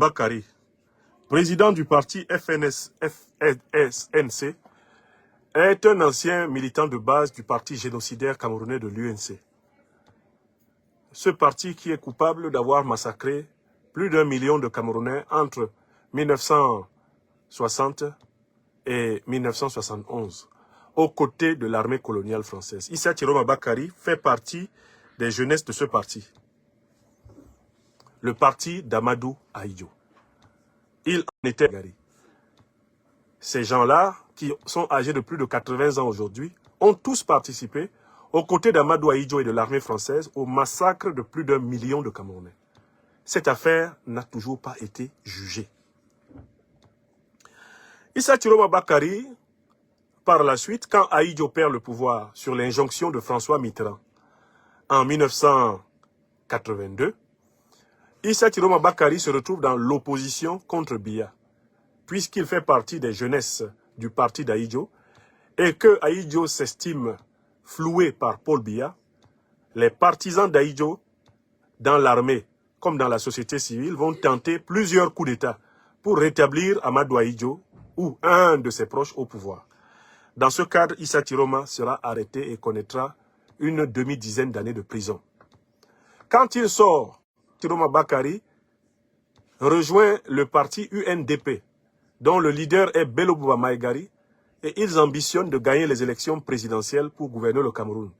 Bakari, président du parti FNC, est un ancien militant de base du parti génocidaire camerounais de l'UNC. Ce parti qui est coupable d'avoir massacré plus d'1 million de Camerounais entre 1960 et 1971, aux côtés de l'armée coloniale française. Issa Chiroma Bakari fait partie des jeunesses de ce parti, le parti d'Amadou Ahidjo. Il en était Gary. Ces gens-là, qui sont âgés de plus de 80 ans aujourd'hui, ont tous participé, aux côtés d'Amadou Ahidjo et de l'armée française, au massacre de plus d'1 million de Camerounais. Cette affaire n'a toujours pas été jugée. Issa Chiroma Bakari, par la suite, quand Ahidjo perd le pouvoir sur l'injonction de François Mitterrand en 1982, Issa Chiroma Bakari se retrouve dans l'opposition contre Biya, puisqu'il fait partie des jeunesses du parti d'Ahidjo, et que Ahidjo s'estime floué par Paul Biya. Les partisans d'Ahidjo, dans l'armée comme dans la société civile, vont tenter plusieurs coups d'État pour rétablir Amadou Ahidjo ou un de ses proches au pouvoir. Dans ce cadre, Issa Chiroma sera arrêté et connaîtra une demi-dizaine d'années de prison. Quand il sort, Chiroma Bakari rejoint le parti UNDP, dont le leader est Bello Bouba Maïgari, et ils ambitionnent de gagner les élections présidentielles pour gouverner le Cameroun.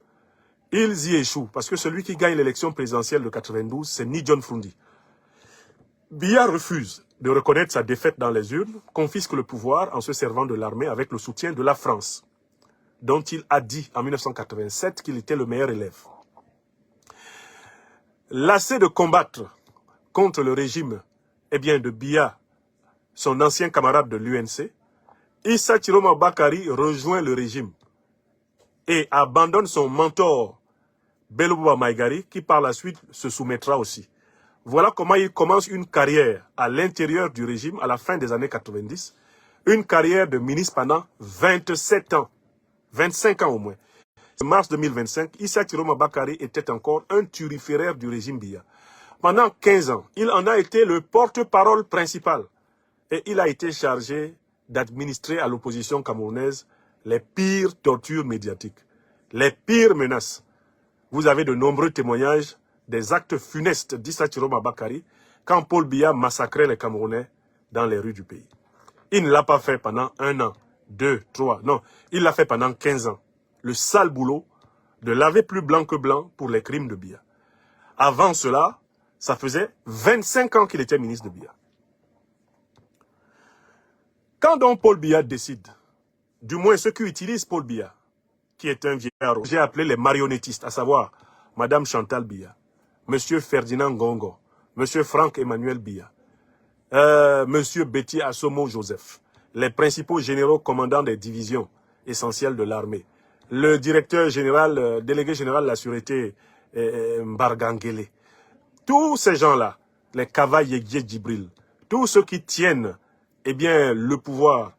Ils y échouent, parce que celui qui gagne l'élection présidentielle de 92, c'est ni John Frundi. Biya refuse de reconnaître sa défaite dans les urnes, confisque le pouvoir en se servant de l'armée avec le soutien de la France, dont il a dit en 1987 qu'il était le meilleur élève. Lassé de combattre contre le régime de Biya, son ancien camarade de l'UNC, Issa Chiroma Bakari rejoint le régime et abandonne son mentor Bello Bouba Maïgari, qui par la suite se soumettra aussi. Voilà comment il commence une carrière à l'intérieur du régime à la fin des années 90, une carrière de ministre pendant 27 ans, 25 ans au moins. En mars 2025, Issa Chiroma Bakari était encore un turiféraire du régime Biya. Pendant 15 ans, il en a été le porte-parole principal et il a été chargé d'administrer à l'opposition camerounaise les pires tortures médiatiques, les pires menaces. Vous avez de nombreux témoignages des actes funestes d'Issa Chiroma Bakari quand Paul Biya massacrait les Camerounais dans les rues du pays. Il ne l'a pas fait pendant 1 an, 2, 3, non, il l'a fait pendant 15 ans. Le sale boulot de laver plus blanc que blanc pour les crimes de Biya. Avant cela, ça faisait 25 ans qu'il était ministre de Biya. Quand donc Paul Biya décide, du moins ceux qui utilisent Paul Biya, qui est un vieillard, j'ai appelé les marionnettistes, à savoir Madame Chantal Biya, Monsieur Ferdinand Gongo, Monsieur Franck-Emmanuel Biya, Monsieur Betty Assomo Joseph, les principaux généraux commandants des divisions essentielles de l'armée, le directeur général, délégué général de la sûreté Mbargangele, tous ces gens-là, les Kavaye Djibril, tous ceux qui tiennent le pouvoir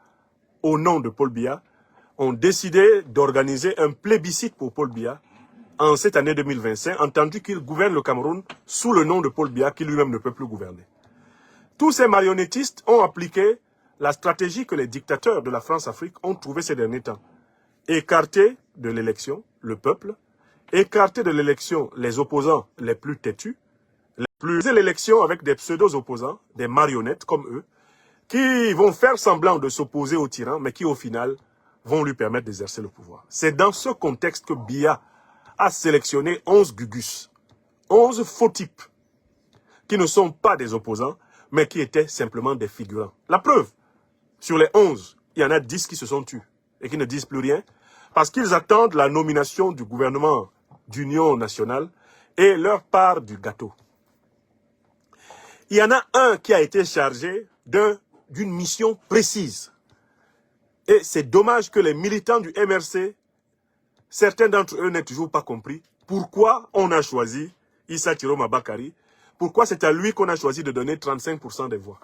au nom de Paul Biya, ont décidé d'organiser un plébiscite pour Paul Biya en cette année 2025, entendu qu'il gouverne le Cameroun sous le nom de Paul Biya, qui lui-même ne peut plus gouverner. Tous ces marionnettistes ont appliqué la stratégie que les dictateurs de la France-Afrique ont trouvée ces derniers temps. Écarter de l'élection le peuple, écarter de l'élection les opposants les plus têtus, l'élection avec des pseudo-opposants, des marionnettes comme eux, qui vont faire semblant de s'opposer au tyran, mais qui au final vont lui permettre d'exercer le pouvoir. C'est dans ce contexte que Biya a sélectionné 11 gugus, 11 faux types, qui ne sont pas des opposants, mais qui étaient simplement des figurants. La preuve, sur les 11, il y en a 10 qui se sont tus et qui ne disent plus rien, parce qu'ils attendent la nomination du gouvernement d'union nationale et leur part du gâteau. Il y en a un qui a été chargé d'une mission précise. Et c'est dommage que les militants du MRC, certains d'entre eux n'aient toujours pas compris pourquoi on a choisi Issa Chiroma Bakari, pourquoi c'est à lui qu'on a choisi de donner 35% des voix.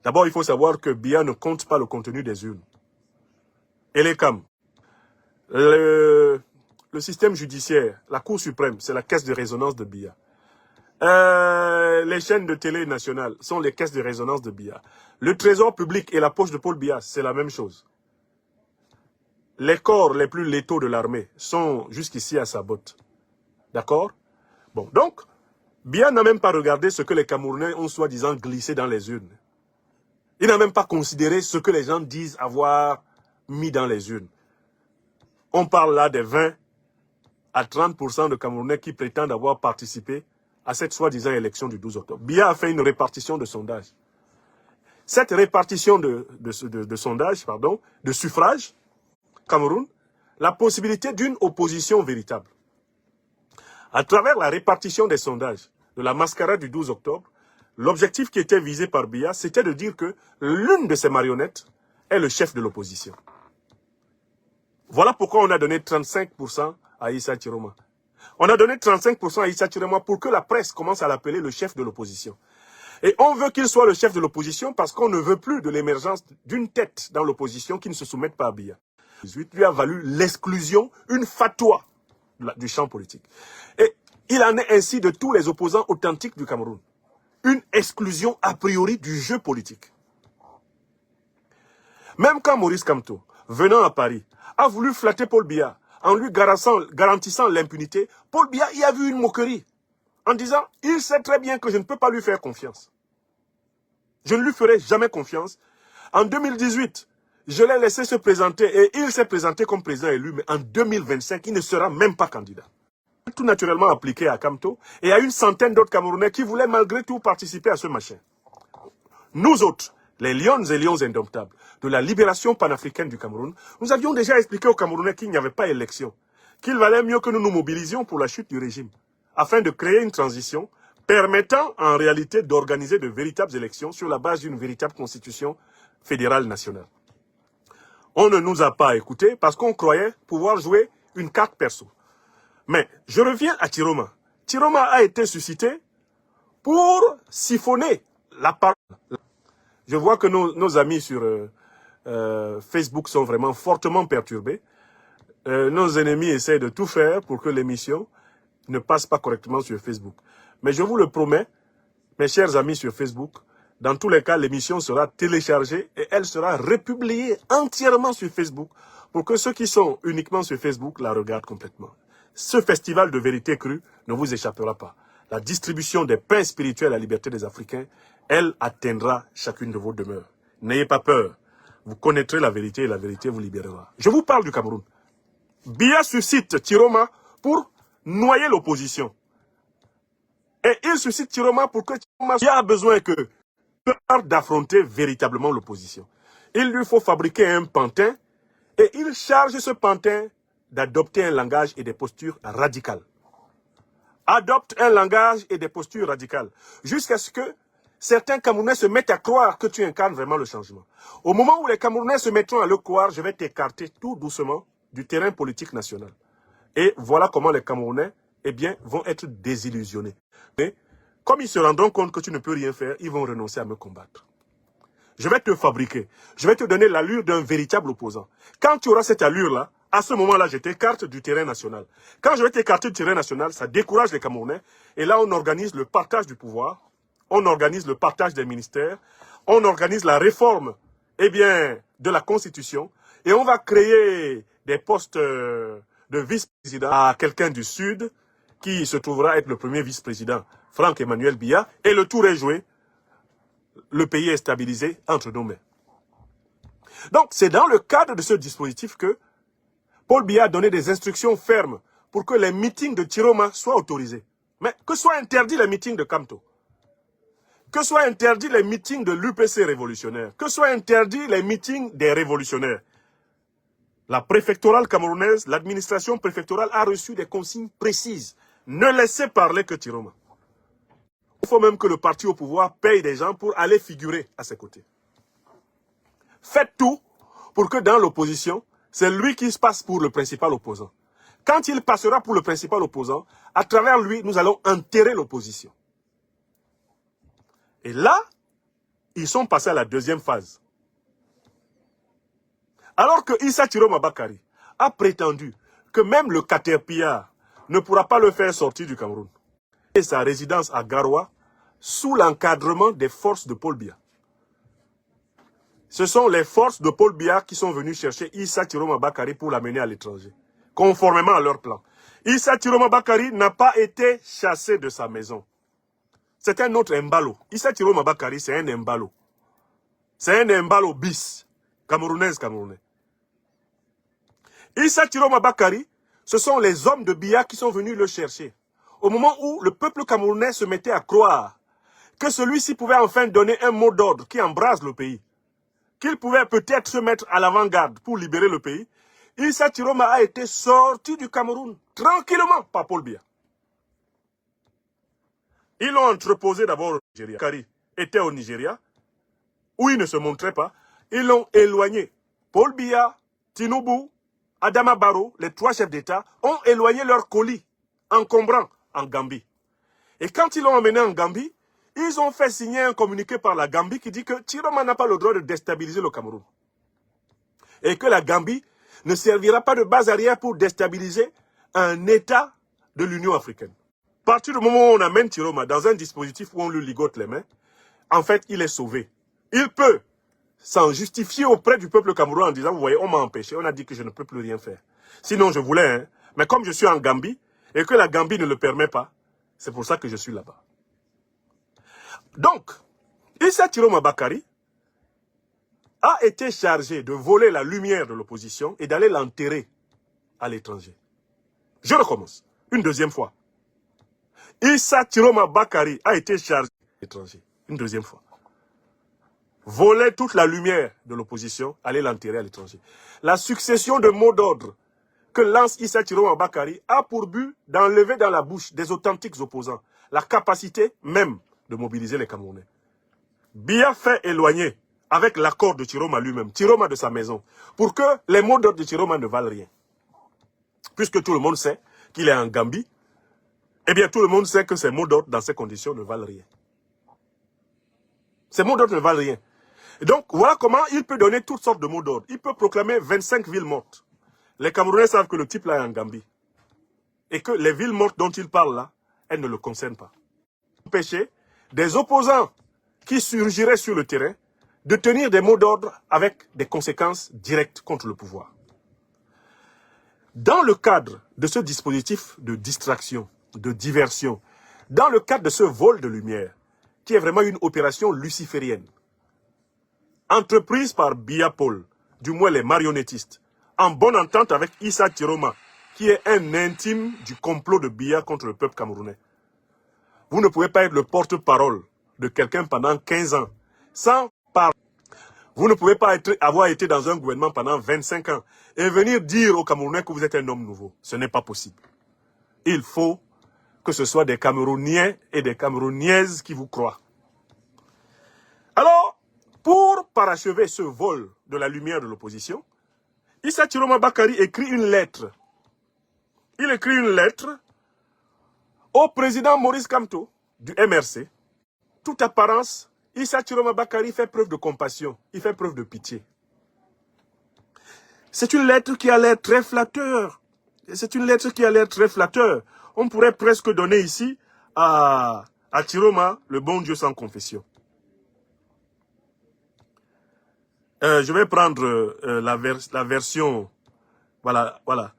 D'abord, il faut savoir que Biya ne compte pas le contenu des urnes. Et les CAM, le système judiciaire, la Cour suprême, c'est la caisse de résonance de Biya. Les chaînes de télé nationales sont les caisses de résonance de Biya. Le trésor public et la poche de Paul Biya, c'est la même chose. Les corps les plus létaux de l'armée sont jusqu'ici à sa botte. D'accord? Bon, donc, Biya n'a même pas regardé ce que les Camerounais ont soi-disant glissé dans les urnes. Il n'a même pas considéré ce que les gens disent avoir mis dans les urnes. On parle là des 20 à 30% de Camerounais qui prétendent avoir participé à cette soi-disant élection du 12 octobre. Biya a fait une répartition de sondages. Cette répartition de sondages, pardon, de suffrages, Cameroun, la possibilité d'une opposition véritable. À travers la répartition des sondages de la mascarade du 12 octobre, l'objectif qui était visé par Biya, c'était de dire que l'une de ses marionnettes est le chef de l'opposition. Voilà pourquoi on a donné 35% à Issa Chiroma. On a donné 35% à Issa Chiroma pour que la presse commence à l'appeler le chef de l'opposition. Et on veut qu'il soit le chef de l'opposition parce qu'on ne veut plus de l'émergence d'une tête dans l'opposition qui ne se soumette pas à Biya. Lui a valu l'exclusion, une fatwa du champ politique. Et il en est ainsi de tous les opposants authentiques du Cameroun. Une exclusion a priori du jeu politique. Même quand Maurice Kamto, venant à Paris, a voulu flatter Paul Biya en lui garantissant l'impunité, Paul Biya y a vu une moquerie en disant « Il sait très bien que je ne peux pas lui faire confiance. Je ne lui ferai jamais confiance. En 2018, je l'ai laissé se présenter et il s'est présenté comme président élu, mais en 2025, il ne sera même pas candidat. » Tout naturellement appliqué à Kamto et à une centaine d'autres Camerounais qui voulaient malgré tout participer à ce machin. Nous autres, les lions et lions indomptables de la libération panafricaine du Cameroun, nous avions déjà expliqué aux Camerounais qu'il n'y avait pas élection, qu'il valait mieux que nous nous mobilisions pour la chute du régime, afin de créer une transition permettant en réalité d'organiser de véritables élections sur la base d'une véritable constitution fédérale nationale. On ne nous a pas écoutés parce qu'on croyait pouvoir jouer une carte perso. Mais je reviens à Chiroma. Chiroma a été suscité pour siphonner la parole. Je vois que nos amis sur Facebook sont vraiment fortement perturbés. Nos ennemis essaient de tout faire pour que l'émission ne passe pas correctement sur Facebook. Mais je vous le promets, mes chers amis sur Facebook, dans tous les cas, l'émission sera téléchargée et elle sera republiée entièrement sur Facebook pour que ceux qui sont uniquement sur Facebook la regardent complètement. Ce festival de vérité crue ne vous échappera pas. La distribution des pains spirituels à la liberté des Africains, elle atteindra chacune de vos demeures. N'ayez pas peur. Vous connaîtrez la vérité et la vérité vous libérera. Je vous parle du Cameroun. Biya suscite Chiroma pour noyer l'opposition. Et il suscite Chiroma pour que Chiroma a besoin que d'affronter véritablement l'opposition. Il lui faut fabriquer un pantin et il charge ce pantin d'adopter un langage et des postures radicales. Adopte un langage et des postures radicales jusqu'à ce que certains Camerounais se mettent à croire que tu incarnes vraiment le changement. Au moment où les Camerounais se mettront à le croire, je vais t'écarter tout doucement du terrain politique national. Et voilà comment les Camerounais vont être désillusionnés. Mais comme ils se rendront compte que tu ne peux rien faire, ils vont renoncer à me combattre. Je vais te fabriquer. Je vais te donner l'allure d'un véritable opposant. Quand tu auras cette allure-là, à ce moment-là, je t'écarte du terrain national. Quand je vais t'écarter du terrain national, ça décourage les Camerounais. Et là, on organise le partage du pouvoir. On organise le partage des ministères. On organise la réforme de la Constitution. Et on va créer des postes de vice-président à quelqu'un du Sud qui se trouvera être le premier vice-président, Franck-Emmanuel Biya. Et le tour est joué. Le pays est stabilisé entre nos mains. Donc, c'est dans le cadre de ce dispositif que Paul Biya a donné des instructions fermes pour que les meetings de Chiroma soient autorisés. Mais que soient interdits les meetings de Kamto. Que soient interdits les meetings de l'UPC révolutionnaire. Que soient interdits les meetings des révolutionnaires. La préfectorale camerounaise, l'administration préfectorale a reçu des consignes précises. Ne laissez parler que Chiroma. Il faut même que le parti au pouvoir paye des gens pour aller figurer à ses côtés. Faites tout pour que dans l'opposition, c'est lui qui se passe pour le principal opposant. Quand il passera pour le principal opposant, à travers lui, nous allons enterrer l'opposition. Et là, ils sont passés à la deuxième phase. Alors que Issa Chiroma Bakari a prétendu que même le Caterpillar ne pourra pas le faire sortir du Cameroun. et sa résidence à Garoua sous l'encadrement des forces de Paul Biya. Ce sont les forces de Paul Biya qui sont venues chercher Issa Chiroma Bakary pour l'amener à l'étranger, conformément à leur plan. Issa Chiroma Bakary n'a pas été chassé de sa maison. C'est un autre Mbalo. Issa Chiroma Bakary, c'est un Mbalo. C'est un Mbalo bis, camerounais. Issa Chiroma Bakary, ce sont les hommes de Biya qui sont venus le chercher. Au moment où le peuple camerounais se mettait à croire que celui-ci pouvait enfin donner un mot d'ordre qui embrase le pays, qu'il pouvait peut-être se mettre à l'avant-garde pour libérer le pays, Issa Chiroma a été sorti du Cameroun, tranquillement, par Paul Biya. Ils l'ont entreposé d'abord au Nigeria. Bakary était au Nigeria, où il ne se montrait pas. Ils l'ont éloigné. Paul Biya, Tinubu, Adama Barrow, les trois chefs d'État, ont éloigné leurs colis encombrants en Gambie. Et quand ils l'ont emmené en Gambie, ils ont fait signer un communiqué par la Gambie qui dit que Chiroma n'a pas le droit de déstabiliser le Cameroun. Et que la Gambie ne servira pas de base arrière pour déstabiliser un État de l'Union africaine. À partir du moment où on amène Chiroma dans un dispositif où on lui ligote les mains, en fait, il est sauvé. Il peut s'en justifier auprès du peuple camerounais en disant, vous voyez, on m'a empêché, on a dit que je ne peux plus rien faire. Sinon, je voulais, hein, mais comme je suis en Gambie, et que la Gambie ne le permet pas, c'est pour ça que je suis là-bas. Donc, Issa Chiroma Bakary a été chargé de voler la lumière de l'opposition et d'aller l'enterrer à l'étranger. Je recommence, une deuxième fois. Issa Chiroma Bakary a été chargé à l'étranger, une deuxième fois. Voler toute la lumière de l'opposition, aller l'enterrer à l'étranger. La succession de mots d'ordre que lance Issa Chiroma Bakary a pour but d'enlever dans la bouche des authentiques opposants la capacité même de mobiliser les Camerounais. Biya fait éloigner, avec l'accord de Chiroma lui-même, Chiroma de sa maison, pour que les mots d'ordre de Chiroma ne valent rien. Puisque tout le monde sait qu'il est en Gambie, eh bien tout le monde sait que ces mots d'ordre dans ces conditions ne valent rien. Ces mots d'ordre ne valent rien. Et donc voilà comment il peut donner toutes sortes de mots d'ordre. Il peut proclamer 25 villes mortes. Les Camerounais savent que le type là est en Gambie. Et que les villes mortes dont il parle là, elles ne le concernent pas. Empêcher des opposants qui surgiraient sur le terrain de tenir des mots d'ordre avec des conséquences directes contre le pouvoir. Dans le cadre de ce dispositif de distraction, de diversion, dans le cadre de ce vol de lumière, qui est vraiment une opération luciférienne, entreprise par Biya Paul, du moins les marionnettistes, en bonne entente avec Issa Chiroma, qui est un intime du complot de Biya contre le peuple camerounais. Vous ne pouvez pas être le porte-parole de quelqu'un pendant 15 ans sans parler. Vous ne pouvez pas avoir été dans un gouvernement pendant 25 ans et venir dire aux Camerounais que vous êtes un homme nouveau. Ce n'est pas possible. Il faut que ce soit des Camerouniens et des Camerounaises qui vous croient. Alors, pour parachever ce vol de la lumière de l'opposition, Issa Chiroma Bakary écrit une lettre. Il écrit une lettre au président Maurice Kamto du MRC. Toute apparence, Issa Chiroma Bakary fait preuve de compassion, il fait preuve de pitié. C'est une lettre qui a l'air très flatteur. C'est une lettre qui a l'air très flatteur. On pourrait presque donner ici à Chiroma le bon Dieu sans confession. Je vais prendre la version, voilà.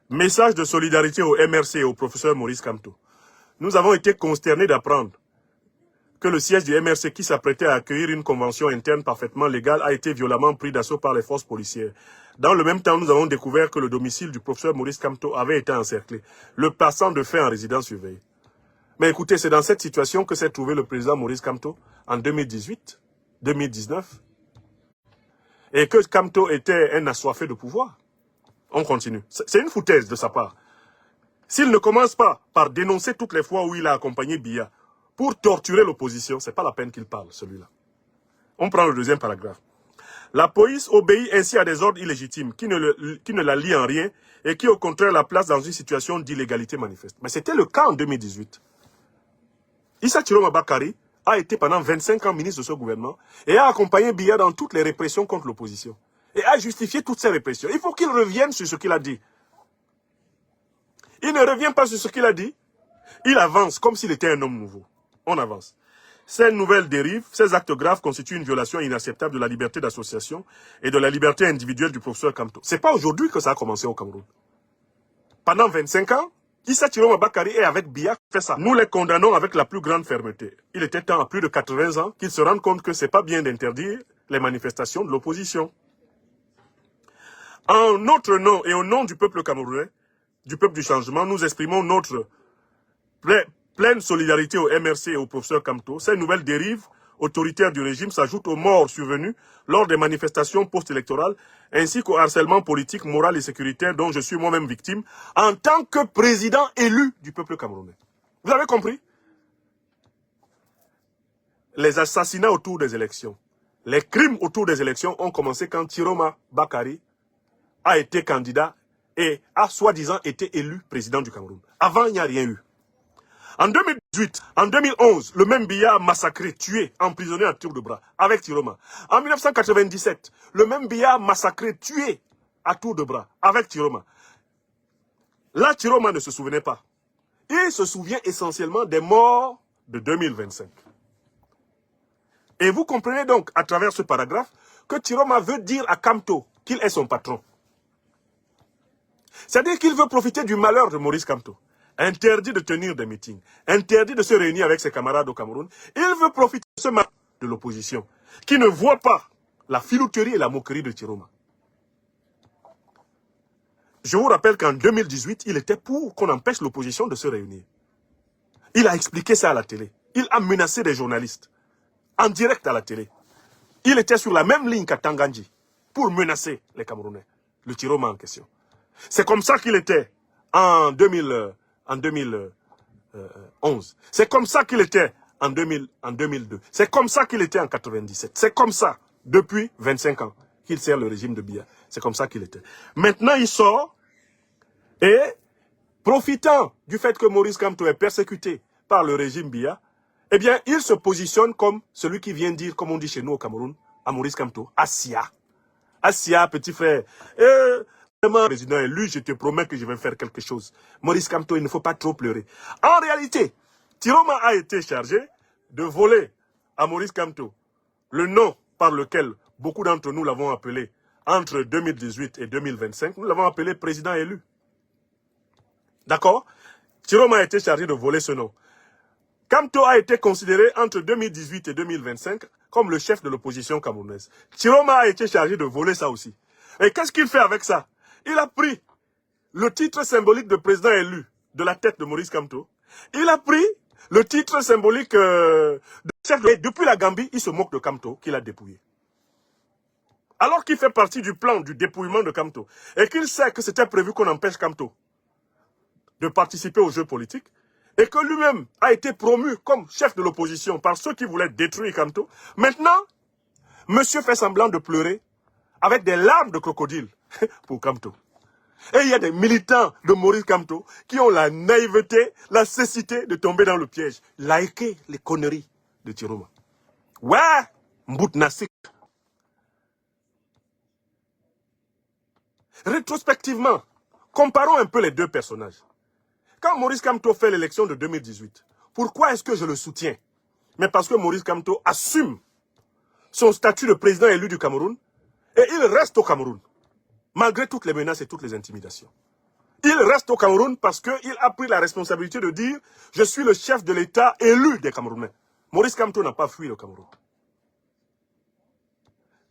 Message de solidarité au MRC et au professeur Maurice Kamto. Nous avons été consternés d'apprendre que le siège du MRC qui s'apprêtait à accueillir une convention interne parfaitement légale a été violemment pris d'assaut par les forces policières. Dans le même temps, nous avons découvert que le domicile du professeur Maurice Kamto avait été encerclé, le passant de fait en résidence surveillée. Mais écoutez, c'est dans cette situation que s'est trouvé le président Maurice Kamto en 2018, 2019, et que Kamto était un assoiffé de pouvoir. On continue. C'est une foutaise de sa part. S'il ne commence pas par dénoncer toutes les fois où il a accompagné Biya pour torturer l'opposition, c'est pas la peine qu'il parle, celui-là. On prend le deuxième paragraphe. La police obéit ainsi à des ordres illégitimes qui ne la lient en rien et qui au contraire la placent dans une situation d'illégalité manifeste. Mais c'était le cas en 2018. Issa Chiroma Bakary a été pendant 25 ans ministre de ce gouvernement et a accompagné Biya dans toutes les répressions contre l'opposition. Et a justifié toutes ces répressions. Il faut qu'il revienne sur ce qu'il a dit. Il ne revient pas sur ce qu'il a dit. Il avance comme s'il était un homme nouveau. On avance. Ces nouvelles dérives, ces actes graves constituent une violation inacceptable de la liberté d'association et de la liberté individuelle du professeur Kamto. C'est pas aujourd'hui que ça a commencé au Cameroun. Pendant 25 ans, Issa Chiroma Bakari et avec Biya fait ça. Nous les condamnons avec la plus grande fermeté. Il était temps à plus de 80 ans qu'ils se rendent compte que c'est pas bien d'interdire les manifestations de l'opposition. En notre nom et au nom du peuple camerounais, du peuple du changement, nous exprimons notre pleine solidarité au MRC et au professeur Kamto. Ces nouvelles dérives autoritaires du régime s'ajoutent aux morts survenues lors des manifestations post-électorales, ainsi qu'au harcèlement politique, moral et sécuritaire dont je suis moi-même victime en tant que président élu du peuple camerounais. Vous avez compris? Les assassinats autour des élections, les crimes autour des élections ont commencé quand Chiroma Bakari a été candidat et a soi-disant été élu président du Cameroun. Avant, il n'y a rien eu. En 2018, en 2011, le même Biya a massacré, tué, emprisonné à tour de bras avec Chiroma. En 1997, le même Biya a massacré, tué à tour de bras avec Chiroma. Là, Chiroma ne se souvenait pas. Il se souvient essentiellement des morts de 2025. Et vous comprenez donc, à travers ce paragraphe, que Chiroma veut dire à Kamto qu'il est son patron. C'est-à-dire qu'il veut profiter du malheur de Maurice Kamto. Interdit de tenir des meetings, interdit de se réunir avec ses camarades au Cameroun. Il veut profiter de ce mal de l'opposition, qui ne voit pas la filouterie et la moquerie de Chiroma. Je vous rappelle qu'en 2018, il était pour qu'on empêche l'opposition de se réunir. Il a expliqué ça à la télé. Il a menacé des journalistes, en direct à la télé. Il était sur la même ligne qu'à Tanganji, pour menacer les Camerounais, le Chiroma en question. C'est comme ça qu'il était en 2011. C'est comme ça qu'il était en 2002. C'est comme ça qu'il était en 97. C'est comme ça, depuis 25 ans, qu'il sert le régime de Biya. C'est comme ça qu'il était. Maintenant, il sort et, profitant du fait que Maurice Kamto est persécuté par le régime Biya, eh bien, il se positionne comme celui qui vient dire, comme on dit chez nous au Cameroun, à Maurice Kamto, Assia. Assia, petit frère. Président élu, je te promets que je vais faire quelque chose. Maurice Kamto, il ne faut pas trop pleurer. En réalité, Chiroma a été chargé de voler à Maurice Kamto le nom par lequel beaucoup d'entre nous l'avons appelé entre 2018 et 2025. Nous l'avons appelé président élu. D'accord? Chiroma a été chargé de voler ce nom. Kamto a été considéré entre 2018 et 2025 comme le chef de l'opposition camerounaise. Chiroma a été chargé de voler ça aussi. Et qu'est-ce qu'il fait avec ça? Il a pris le titre symbolique de président élu de la tête de Maurice Kamto. Il a pris le titre symbolique de chef de... Et depuis la Gambie, il se moque de Kamto qu'il a dépouillé. Alors qu'il fait partie du plan du dépouillement de Kamto et qu'il sait que c'était prévu qu'on empêche Kamto de participer aux jeux politiques et que lui-même a été promu comme chef de l'opposition par ceux qui voulaient détruire Kamto, maintenant, monsieur fait semblant de pleurer avec des larmes de crocodile pour Kamto. Et il y a des militants de Maurice Kamto qui ont la naïveté, la cécité de tomber dans le piège. Liker les conneries de Chiroma. Ouais, Mbout Nassik. Rétrospectivement, comparons un peu les deux personnages. Quand Maurice Kamto fait l'élection de 2018, pourquoi est-ce que je le soutiens? Mais parce que Maurice Kamto assume son statut de président élu du Cameroun et il reste au Cameroun. Malgré toutes les menaces et toutes les intimidations. Il reste au Cameroun parce qu'il a pris la responsabilité de dire « Je suis le chef de l'État élu des Camerounais ». Maurice Kamto n'a pas fui le Cameroun.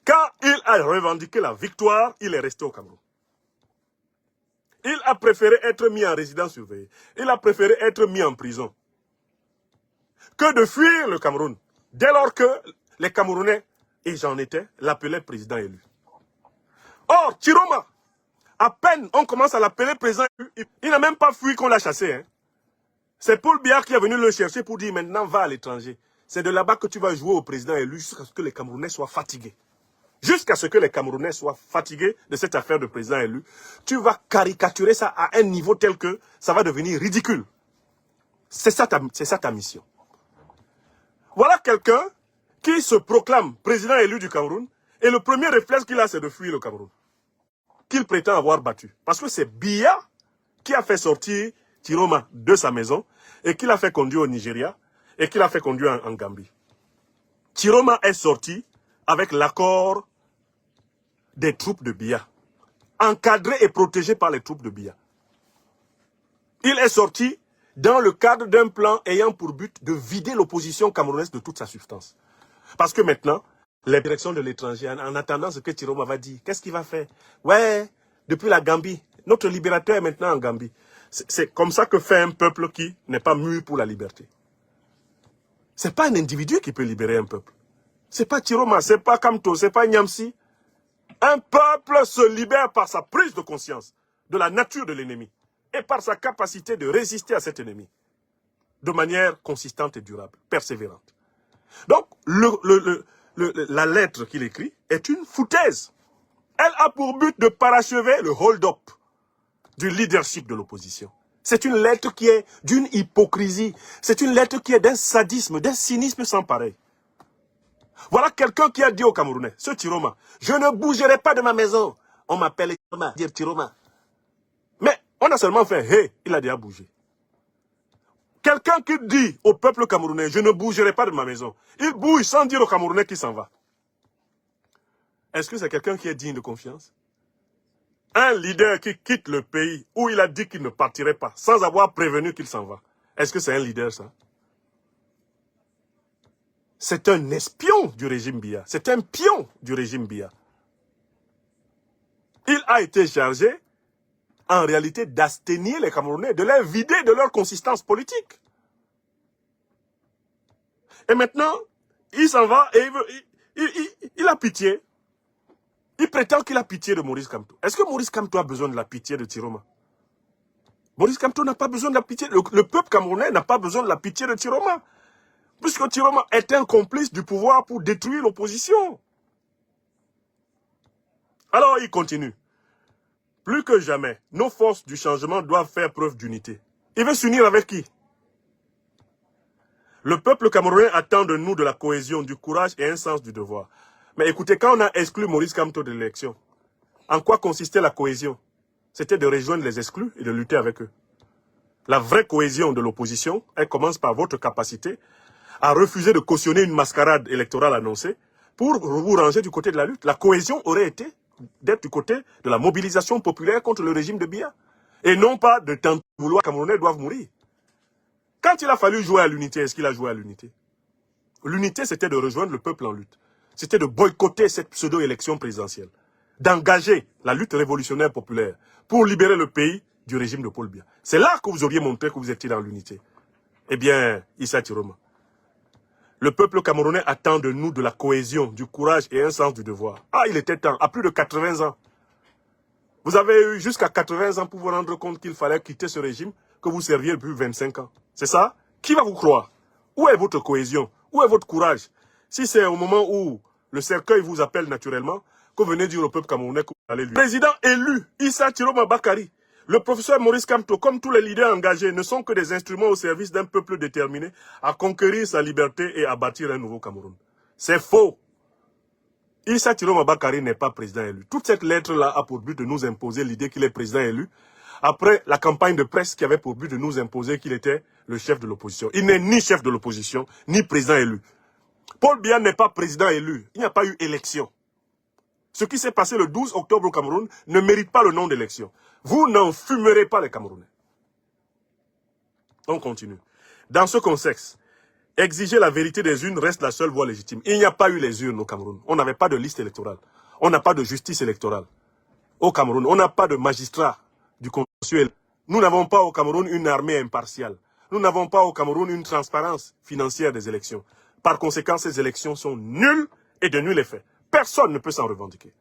Quand il a revendiqué la victoire, il est resté au Cameroun. Il a préféré être mis en résidence surveillée. Il a préféré être mis en prison que de fuir le Cameroun. Dès lors que les Camerounais, et j'en étais, l'appelaient président élu. Or, Chiroma, à peine on commence à l'appeler président élu, il n'a même pas fui qu'on l'a chassé. Hein. C'est Paul Biya qui est venu le chercher pour dire maintenant va à l'étranger. C'est de là-bas que tu vas jouer au président élu jusqu'à ce que les Camerounais soient fatigués. Jusqu'à ce que les Camerounais soient fatigués de cette affaire de président élu, tu vas caricaturer ça à un niveau tel que ça va devenir ridicule. C'est ça ta mission. Voilà quelqu'un qui se proclame président élu du Cameroun et le premier réflexe qu'il a, c'est de fuir le Cameroun. Qu'il prétend avoir battu. Parce que c'est Biya qui a fait sortir Chiroma de sa maison et qu'il a fait conduire au Nigeria et qu'il a fait conduire en Gambie. Chiroma est sorti avec l'accord des troupes de Biya, encadré et protégé par les troupes de Biya. Il est sorti dans le cadre d'un plan ayant pour but de vider l'opposition camerounaise de toute sa substance. Parce que maintenant, les directions de l'étranger, en attendant ce que Chiroma va dire, qu'est-ce qu'il va faire? Ouais, depuis la Gambie, notre libérateur est maintenant en Gambie. C'est comme ça que fait un peuple qui n'est pas mûr pour la liberté. Ce n'est pas un individu qui peut libérer un peuple. Ce n'est pas Chiroma, ce n'est pas Kamto, ce n'est pas Nyamsi. Un peuple se libère par sa prise de conscience de la nature de l'ennemi et par sa capacité de résister à cet ennemi de manière consistante et durable, persévérante. Donc, la lettre qu'il écrit est une foutaise. Elle a pour but de parachever le hold-up du leadership de l'opposition. C'est une lettre qui est d'une hypocrisie. C'est une lettre qui est d'un sadisme, d'un cynisme sans pareil. Voilà quelqu'un qui a dit aux Camerounais, ce Chiroma, je ne bougerai pas de ma maison. On m'appelle Chiroma, dire Chiroma. Mais on a seulement fait, hey, il a déjà bougé. Quelqu'un qui dit au peuple camerounais, je ne bougerai pas de ma maison. Il bouge sans dire aux Camerounais qu'il s'en va. Est-ce que c'est quelqu'un qui est digne de confiance? Un leader qui quitte le pays où il a dit qu'il ne partirait pas, sans avoir prévenu qu'il s'en va. Est-ce que c'est un leader, ça? C'est un espion du régime Biya. C'est un pion du régime Biya. Il a été chargé, en réalité, d'asténier les Camerounais, de les vider de leur consistance politique. Et maintenant, il s'en va et il a pitié. Il prétend qu'il a pitié de Maurice Kamto. Est-ce que Maurice Kamto a besoin de la pitié de Chiroma? Maurice Kamto n'a pas besoin de la pitié. Le peuple camerounais n'a pas besoin de la pitié de Chiroma. Puisque Chiroma est un complice du pouvoir pour détruire l'opposition. Alors il continue. Plus que jamais, nos forces du changement doivent faire preuve d'unité. Il veut s'unir avec qui? Le peuple camerounais attend de nous de la cohésion, du courage et un sens du devoir. Mais écoutez, quand on a exclu Maurice Kamto de l'élection, en quoi consistait la cohésion? C'était de rejoindre les exclus et de lutter avec eux. La vraie cohésion de l'opposition, elle commence par votre capacité à refuser de cautionner une mascarade électorale annoncée pour vous ranger du côté de la lutte. La cohésion aurait été d'être du côté de la mobilisation populaire contre le régime de Biya. Et non pas de tenter de vouloir que les Camerounais doivent mourir. Quand il a fallu jouer à l'unité, est-ce qu'il a joué à l'unité? L'unité, c'était de rejoindre le peuple en lutte. C'était de boycotter cette pseudo-élection présidentielle. D'engager la lutte révolutionnaire populaire pour libérer le pays du régime de Paul Biya. C'est là que vous auriez montré que vous étiez dans l'unité. Eh bien, Issa Chiroma, le peuple camerounais attend de nous de la cohésion, du courage et un sens du devoir. Ah, il était temps, à plus de 80 ans. Vous avez eu jusqu'à 80 ans pour vous rendre compte qu'il fallait quitter ce régime que vous serviez depuis 25 ans. C'est ça? Qui va vous croire? Où est votre cohésion? Où est votre courage? Si c'est au moment où le cercueil vous appelle naturellement, que vous venez dire au peuple camerounais que vous allez lui. Président élu, Issa Chiroma Bakari, le professeur Maurice Kamto, comme tous les leaders engagés, ne sont que des instruments au service d'un peuple déterminé à conquérir sa liberté et à bâtir un nouveau Cameroun. C'est faux. Issa Chiroma Bakari n'est pas président élu. Toute cette lettre-là a pour but de nous imposer l'idée qu'il est président élu, après la campagne de presse qui avait pour but de nous imposer qu'il était le chef de l'opposition. Il n'est ni chef de l'opposition, ni président élu. Paul Biya n'est pas président élu. Il n'y a pas eu élection. Ce qui s'est passé le 12 octobre au Cameroun ne mérite pas le nom d'élection. Vous n'en fumerez pas les Camerounais. On continue. Dans ce contexte, exiger la vérité des urnes reste la seule voie légitime. Il n'y a pas eu les urnes au Cameroun. On n'avait pas de liste électorale. On n'a pas de justice électorale. Au Cameroun, on n'a pas de magistrat du consensuel. Nous n'avons pas au Cameroun une armée impartiale. Nous n'avons pas au Cameroun une transparence financière des élections. Par conséquent, ces élections sont nulles et de nul effet. Personne ne peut s'en revendiquer.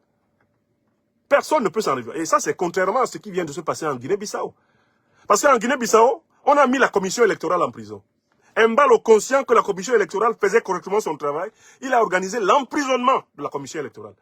Personne ne peut s'en revendiquer. Et ça, c'est contrairement à ce qui vient de se passer en Guinée-Bissau. Parce qu'en Guinée-Bissau, on a mis la commission électorale en prison. Mbalo, conscient que la commission électorale faisait correctement son travail, il a organisé l'emprisonnement de la commission électorale.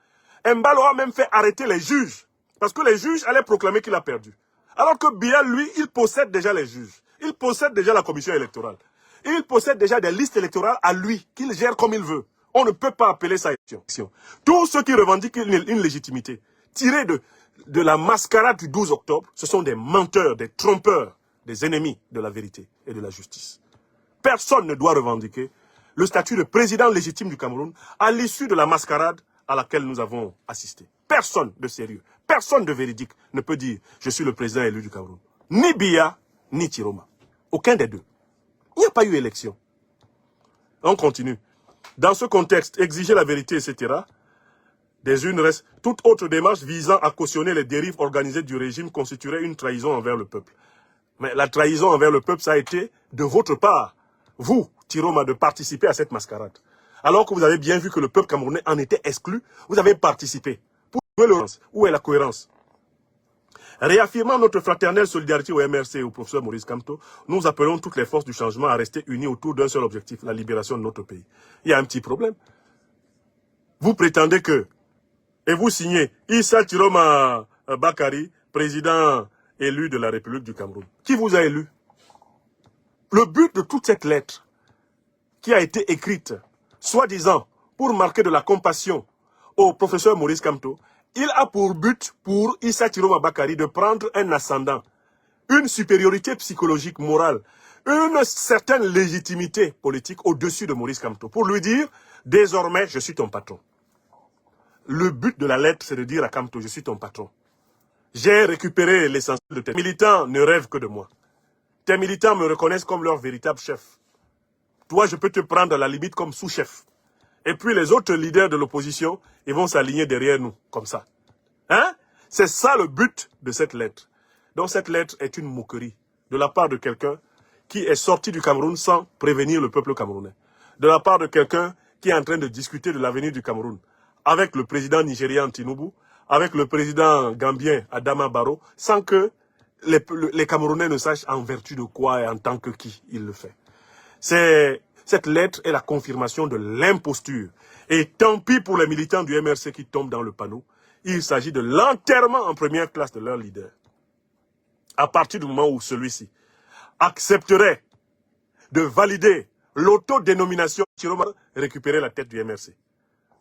Mbalo a même fait arrêter les juges. Parce que les juges allaient proclamer qu'il a perdu. Alors que Biya, lui, il possède déjà les juges. Il possède déjà la commission électorale. Il possède déjà des listes électorales à lui, qu'il gère comme il veut. On ne peut pas appeler ça élection. Tous ceux qui revendiquent une légitimité tirée de la mascarade du 12 octobre, ce sont des menteurs, des trompeurs. des ennemis de la vérité et de la justice. Personne ne doit revendiquer le statut de président légitime du Cameroun à l'issue de la mascarade à laquelle nous avons assisté. Personne de sérieux, personne de véridique ne peut dire « je suis le président élu du Cameroun ». Ni Biya, ni Tiroma. Aucun des deux. Il n'y a pas eu élection. On continue. Dans ce contexte, exiger la vérité, etc., des unes restent. Toute autre démarche visant à cautionner les dérives organisées du régime constituerait une trahison envers le peuple. Mais la trahison envers le peuple, ça a été de votre part, vous, Tiroma, de participer à cette mascarade. Alors que vous avez bien vu que le peuple camerounais en était exclu, vous avez participé. Pour jouer le sens, où est la cohérence? Réaffirmant notre fraternelle solidarité au MRC et au professeur Maurice Kamto, nous appelons toutes les forces du changement à rester unies autour d'un seul objectif, la libération de notre pays. Il y a un petit problème. Vous prétendez que, et vous signez, Issa Tiroma Bakari, président élu de la République du Cameroun. Qui vous a élu? Le but de toute cette lettre qui a été écrite, soi-disant, pour marquer de la compassion au professeur Maurice Kamto, il a pour but, pour Issa Tiroma Bakari, de prendre un ascendant, une supériorité psychologique, morale, une certaine légitimité politique au-dessus de Maurice Kamto, pour lui dire, désormais, je suis ton patron. Le but de la lettre, c'est de dire à Kamto, je suis ton patron. J'ai récupéré l'essentiel de tes militants, ne rêvent que de moi. Tes militants me reconnaissent comme leur véritable chef. Toi, je peux te prendre à la limite comme sous-chef. Et puis les autres leaders de l'opposition, ils vont s'aligner derrière nous, comme ça. Hein? C'est ça le but de cette lettre. Donc cette lettre est une moquerie de la part de quelqu'un qui est sorti du Cameroun sans prévenir le peuple camerounais. De la part de quelqu'un qui est en train de discuter de l'avenir du Cameroun avec le président nigérian Tinubu, avec le président gambien Adama Barrow, sans que les Camerounais ne sachent en vertu de quoi et en tant que qui il le fait. Cette lettre est la confirmation de l'imposture. Et tant pis pour les militants du MRC qui tombent dans le panneau. Il s'agit de l'enterrement en première classe de leur leader. À partir du moment où celui-ci accepterait de valider l'autodénomination, Tiroma récupérer la tête du MRC.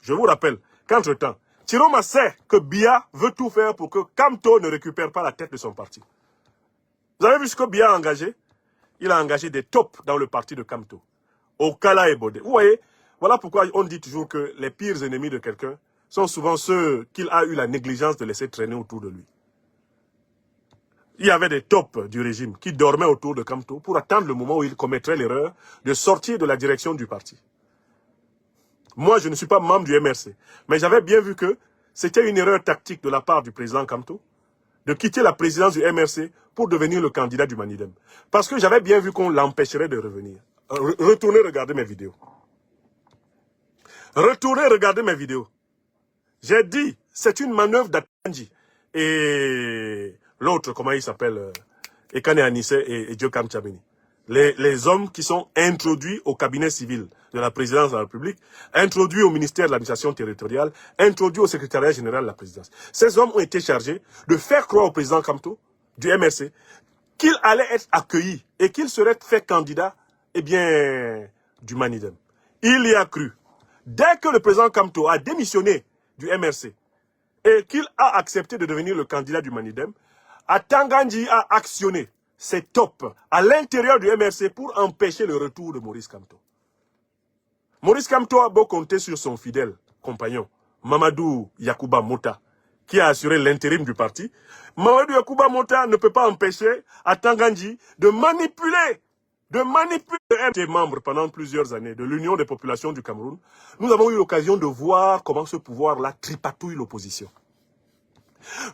Je vous rappelle qu'entre-temps, Tiroma sait que Biya veut tout faire pour que Kamto ne récupère pas la tête de son parti. Vous avez vu ce que Biya a engagé? Il a engagé des tops dans le parti de Kamto. Okala et Bodé. Vous voyez, voilà pourquoi on dit toujours que les pires ennemis de quelqu'un sont souvent ceux qu'il a eu la négligence de laisser traîner autour de lui. Il y avait des tops du régime qui dormaient autour de Kamto pour attendre le moment où il commettrait l'erreur de sortir de la direction du parti. Moi, je ne suis pas membre du MRC, mais j'avais bien vu que c'était une erreur tactique de la part du président Kamto de quitter la présidence du MRC pour devenir le candidat du Manidem. Parce que j'avais bien vu qu'on l'empêcherait de revenir. Retournez regarder mes vidéos. Retournez regarder mes vidéos. J'ai dit, c'est une manœuvre d'Atanji. Et l'autre, comment il s'appelle, Ekane Anisse et Diokam Tchabeni. Les hommes qui sont introduits au cabinet civil de la présidence de la République, introduits au ministère de l'administration territoriale, introduits au secrétariat général de la présidence. Ces hommes ont été chargés de faire croire au président Kamto, du MRC, qu'il allait être accueilli et qu'il serait fait candidat, eh bien, du Manidem. Il y a cru. Dès que le président Kamto a démissionné du MRC et qu'il a accepté de devenir le candidat du Manidem, Atanganji a actionné ses tops à l'intérieur du MRC pour empêcher le retour de Maurice Kamto. Maurice Kamto a beau compter sur son fidèle compagnon, Mamadou Yakuba Mota, qui a assuré l'intérim du parti. Mamadou Yakuba Mota ne peut pas empêcher Atanganji de manipuler ses membres pendant plusieurs années de l'Union des populations du Cameroun. Nous avons eu l'occasion de voir comment ce pouvoir-là tripatouille l'opposition.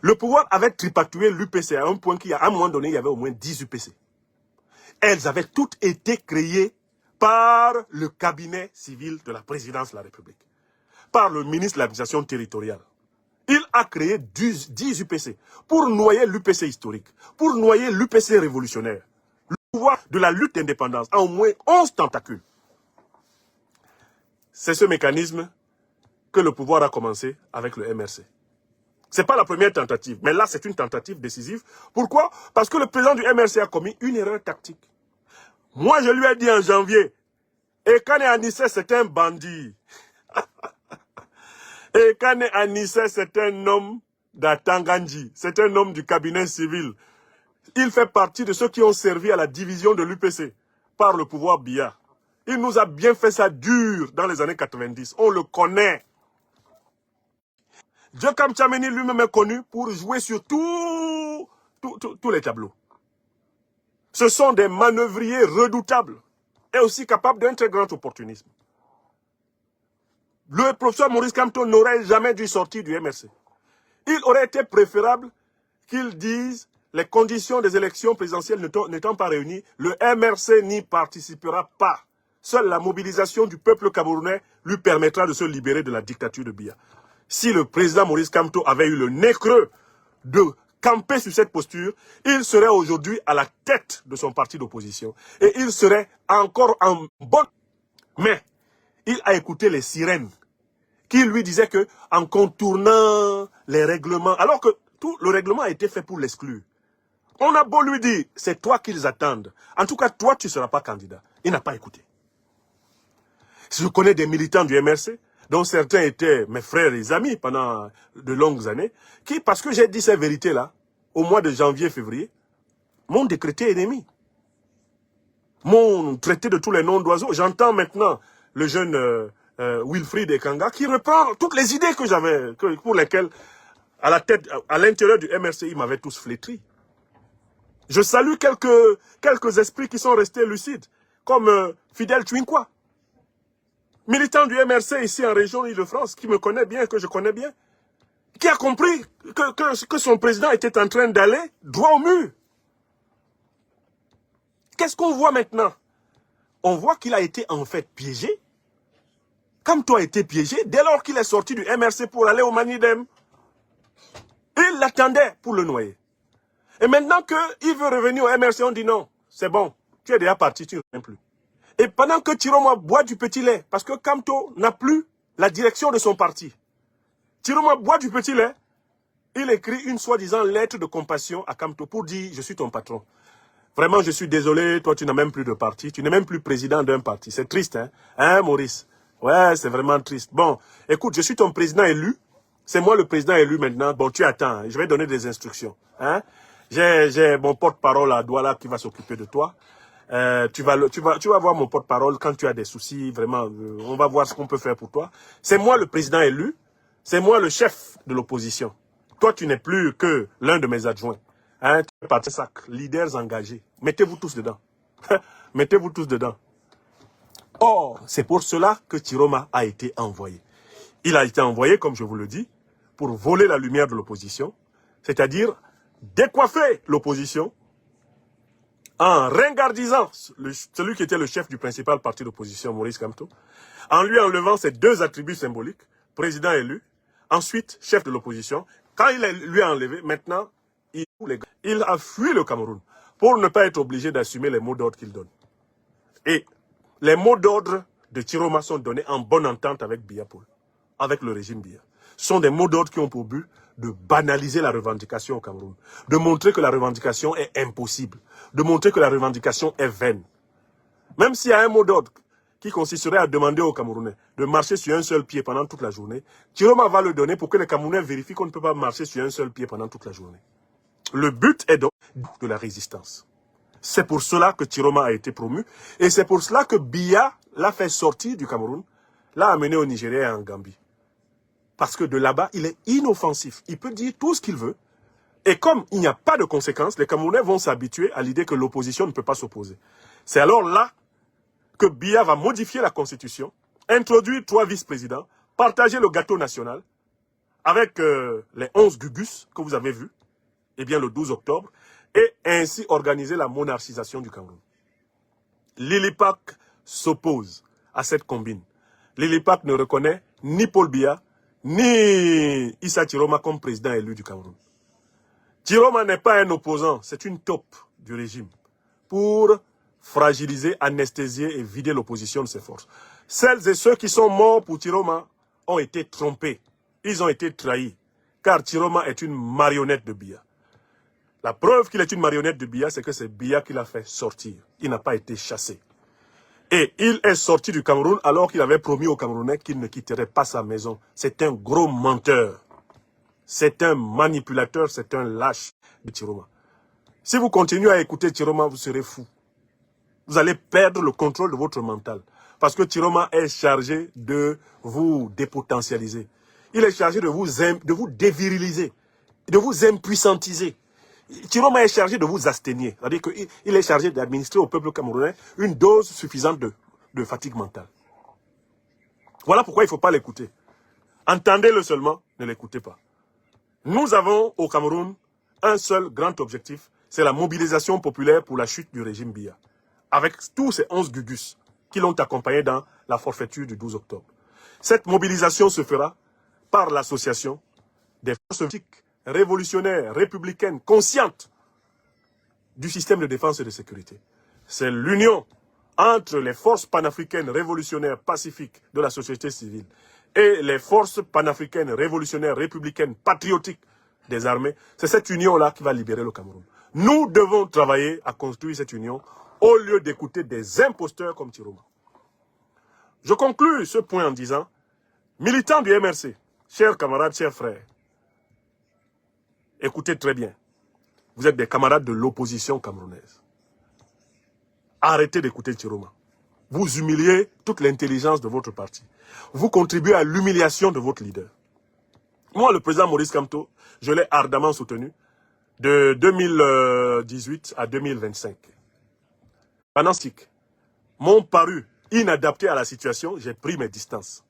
Le pouvoir avait tripatouillé l'UPC à un point qu'à un moment donné, il y avait au moins 10 UPC. Elles avaient toutes été créées par le cabinet civil de la présidence de la République, par le ministre de l'administration territoriale. Il a créé 10 UPC pour noyer l'UPC historique, pour noyer l'UPC révolutionnaire. Le pouvoir de la lutte d'indépendance a au moins 11 tentacules. C'est ce mécanisme que le pouvoir a commencé avec le MRC. Ce n'est pas la première tentative, mais là c'est une tentative décisive. Pourquoi? Parce que le président du MRC a commis une erreur tactique. Moi je lui ai dit en janvier, Ekane Anisse c'est un bandit. Ekane Anisse c'est un homme d'Atanganji, c'est un homme du cabinet civil. Il fait partie de ceux qui ont servi à la division de l'UPC par le pouvoir Biya. Il nous a bien fait ça dur dans les années 90. On le connaît. Djokam Tchameni lui-même est connu pour jouer sur tous les tableaux. Ce sont des manœuvriers redoutables et aussi capables d'un très grand opportunisme. Le professeur Maurice Kamto n'aurait jamais dû sortir du MRC. Il aurait été préférable qu'il dise les conditions des élections présidentielles n'étant pas réunies, le MRC n'y participera pas. Seule la mobilisation du peuple camerounais lui permettra de se libérer de la dictature de Biya. Si le président Maurice Kamto avait eu le nez creux de camper sur cette posture, il serait aujourd'hui à la tête de son parti d'opposition. Et il serait encore en bonne... Mais il a écouté les sirènes qui lui disaient que en contournant les règlements, alors que tout le règlement a été fait pour l'exclure. On a beau lui dire, c'est toi qu'ils attendent. En tout cas, toi, tu ne seras pas candidat. Il n'a pas écouté. Je connais des militants du MRC, dont certains étaient mes frères et amis pendant de longues années, qui, parce que j'ai dit ces vérités-là, au mois de janvier-février, m'ont décrété ennemi. M'ont traité de tous les noms d'oiseaux. J'entends maintenant le jeune Wilfried Ekanga qui reprend toutes les idées que j'avais, pour lesquelles, à la tête, à l'intérieur du MRC, ils m'avaient tous flétri. Je salue quelques esprits qui sont restés lucides, comme Fidel Twinkwa, militant du MRC ici en région Île-de-France, qui me connaît bien, que je connais bien, qui a compris que son président était en train d'aller droit au mur. Qu'est-ce qu'on voit maintenant? On voit qu'il a été en fait piégé. Comme toi a été piégé, dès lors qu'il est sorti du MRC pour aller au Manidem. Il l'attendait pour le noyer. Et maintenant qu'il veut revenir au MRC, on dit non, c'est bon, tu es déjà parti, tu ne reviens plus. Et pendant que Chiroma boit du petit lait, parce que Kamto n'a plus la direction de son parti, Chiroma boit du petit lait, il écrit une soi-disant lettre de compassion à Kamto pour dire « Je suis ton patron. Vraiment, je suis désolé, toi tu n'as même plus de parti, tu n'es même plus président d'un parti. C'est triste, hein? Hein, Maurice? Ouais, c'est vraiment triste. Bon, écoute, je suis ton président élu, c'est moi le président élu maintenant. Bon, tu attends, je vais donner des instructions. Hein? J'ai mon porte-parole à Douala qui va s'occuper de toi. Tu vas voir mon porte-parole quand tu as des soucis, vraiment, on va voir ce qu'on peut faire pour toi. C'est moi le président élu, c'est moi le chef de l'opposition. Toi, tu n'es plus que l'un de mes adjoints. Hein, tu es parti sac, leaders engagés. Mettez-vous tous dedans. Mettez-vous tous dedans. Or, c'est pour cela que Chiroma a été envoyé. Il a été envoyé, comme je vous le dis, pour voler la lumière de l'opposition, c'est-à-dire décoiffer l'opposition en ringardisant celui qui était le chef du principal parti d'opposition, Maurice Kamto, en lui enlevant ses deux attributs symboliques, président élu, ensuite chef de l'opposition. Quand il lui a enlevé, maintenant, il a fui le Cameroun pour ne pas être obligé d'assumer les mots d'ordre qu'il donne. Et les mots d'ordre de Chiroma sont donnés en bonne entente avec Biya Paul, avec le régime Biya. Ce sont des mots d'ordre qui ont pour but de banaliser la revendication au Cameroun, de montrer que la revendication est impossible, de montrer que la revendication est vaine. Même s'il y a un mot d'ordre qui consisterait à demander aux Camerounais de marcher sur un seul pied pendant toute la journée, Chiroma va le donner pour que les Camerounais vérifient qu'on ne peut pas marcher sur un seul pied pendant toute la journée. Le but est donc de la résistance. C'est pour cela que Chiroma a été promu et c'est pour cela que Biya l'a fait sortir du Cameroun, l'a amené au Nigeria et en Gambie. Parce que de là-bas, il est inoffensif. Il peut dire tout ce qu'il veut. Et comme il n'y a pas de conséquences, les Camerounais vont s'habituer à l'idée que l'opposition ne peut pas s'opposer. C'est alors là que Biya va modifier la Constitution, introduire 3 vice-présidents, partager le gâteau national avec les 11 Gugus que vous avez vus, eh bien le 12 octobre, et ainsi organiser la monarchisation du Cameroun. Lilipac s'oppose à cette combine. Lilipac ne reconnaît ni Paul Biya, ni Issa Chiroma comme président élu du Cameroun. Chiroma n'est pas un opposant, c'est une taupe du régime pour fragiliser, anesthésier et vider l'opposition de ses forces. Celles et ceux qui sont morts pour Chiroma ont été trompés, ils ont été trahis, car Chiroma est une marionnette de Biya. La preuve qu'il est une marionnette de Biya, c'est que c'est Biya qui l'a fait sortir. Il n'a pas été chassé. Et il est sorti du Cameroun alors qu'il avait promis aux Camerounais qu'il ne quitterait pas sa maison. C'est un gros menteur. C'est un manipulateur, c'est un lâche de Chiroma. Si vous continuez à écouter Chiroma, vous serez fou. Vous allez perdre le contrôle de votre mental. Parce que Chiroma est chargé de vous dépotentialiser. Il est chargé de vous déviriliser, de vous impuissantiser. Chiroma est chargé de vous asténier. C'est-à-dire qu'il est chargé d'administrer au peuple camerounais une dose suffisante de fatigue mentale. Voilà pourquoi il ne faut pas l'écouter. Entendez-le seulement, ne l'écoutez pas. Nous avons au Cameroun un seul grand objectif, c'est la mobilisation populaire pour la chute du régime Biya. Avec tous ces 11 gugus qui l'ont accompagné dans la forfaiture du 12 octobre. Cette mobilisation se fera par l'association des forces politiques révolutionnaires, républicaines, conscientes du système de défense et de sécurité. C'est l'union entre les forces panafricaines révolutionnaires pacifiques de la société civile et les forces panafricaines révolutionnaires républicaines patriotiques des armées. C'est cette union-là qui va libérer le Cameroun. Nous devons travailler à construire cette union au lieu d'écouter des imposteurs comme Chiroma. Je conclus ce point en disant, militants du MRC, chers camarades, chers frères, écoutez très bien. Vous êtes des camarades de l'opposition camerounaise. Arrêtez d'écouter Chiroma. Vous humiliez toute l'intelligence de votre parti. Vous contribuez à l'humiliation de votre leader. Moi, le président Maurice Kamto, je l'ai ardemment soutenu de 2018 à 2025. Pendant ce qui m'ont paru inadaptés à la situation, j'ai pris mes distances.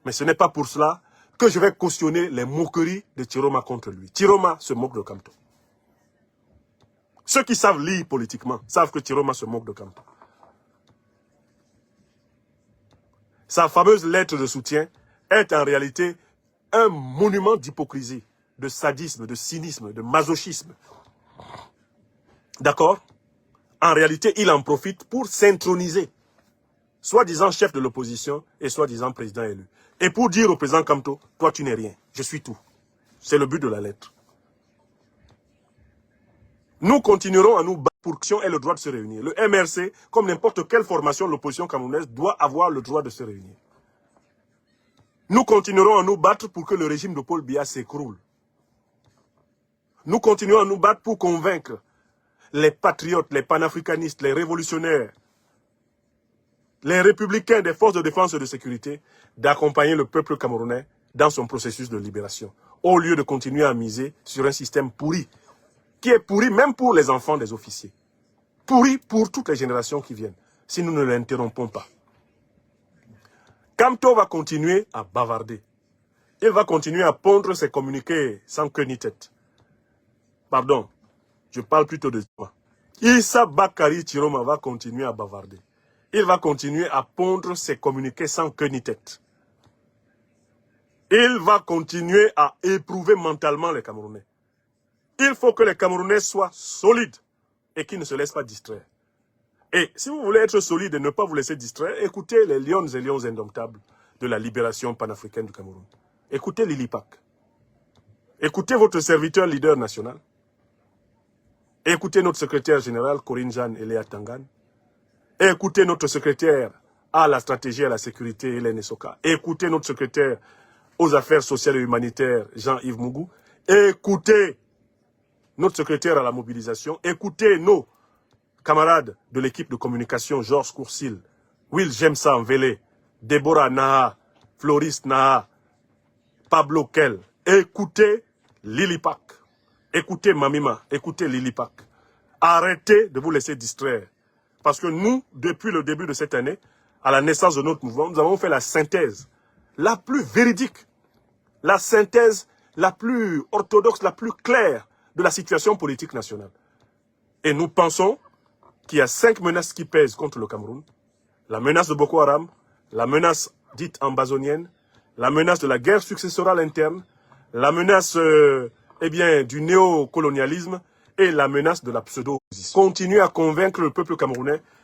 Mais ce n'est pas pour cela que je vais cautionner les moqueries de Chiroma contre lui. Chiroma se moque de Kamto. Ceux qui savent lire politiquement savent que Chiroma se moque de Kamto. Sa fameuse lettre de soutien est en réalité un monument d'hypocrisie, de sadisme, de cynisme, de masochisme. D'accord? En réalité, il en profite pour s'introniser, soi-disant chef de l'opposition et soi-disant président élu. Et pour dire au président Kamto, toi tu n'es rien, je suis tout. C'est le but de la lettre. Nous continuerons à nous battre pour que l'opposition ait le droit de se réunir. Le MRC, comme n'importe quelle formation de l'opposition camerounaise, doit avoir le droit de se réunir. Nous continuerons à nous battre pour que le régime de Paul Biya s'écroule. Nous continuerons à nous battre pour convaincre les patriotes, les panafricanistes, les révolutionnaires, les républicains des forces de défense et de sécurité d'accompagner le peuple camerounais dans son processus de libération, au lieu de continuer à miser sur un système pourri, qui est pourri même pour les enfants des officiers, pourri pour toutes les générations qui viennent, si nous ne l'interrompons pas. Kamto va continuer à bavarder. Il va continuer à pondre ses communiqués sans queue ni tête. Pardon, je parle plutôt de toi. Issa Bakari Chiroma va continuer à bavarder. Il va continuer à pondre ses communiqués sans queue ni tête. Il va continuer à éprouver mentalement les Camerounais. Il faut que les Camerounais soient solides et qu'ils ne se laissent pas distraire. Et si vous voulez être solide et ne pas vous laisser distraire, écoutez les lions et lions indomptables de la libération panafricaine du Cameroun. Écoutez Lilipak. Écoutez votre serviteur leader national. Écoutez notre secrétaire général, Corinne Jeanne et Léa Tangan. Écoutez notre secrétaire à la stratégie et à la sécurité, Hélène Soka. Écoutez notre secrétaire aux affaires sociales et humanitaires, Jean-Yves Mougou. Écoutez notre secrétaire à la mobilisation. Écoutez nos camarades de l'équipe de communication, Georges Courcil, Will Jemsa Mvele, Deborah Naha, Floris Naha, Pablo Kell. Écoutez Lilipak. Écoutez Mamima, écoutez Lilipak. Arrêtez de vous laisser distraire. Parce que nous, depuis le début de cette année, à la naissance de notre mouvement, nous avons fait la synthèse la plus véridique, la synthèse la plus orthodoxe, la plus claire de la situation politique nationale. Et nous pensons qu'il y a 5 menaces qui pèsent contre le Cameroun. La menace de Boko Haram, la menace dite ambazonienne, la menace de la guerre successorale interne, la menace du néocolonialisme et la menace de la pseudo-opposition. Continuez à convaincre le peuple camerounais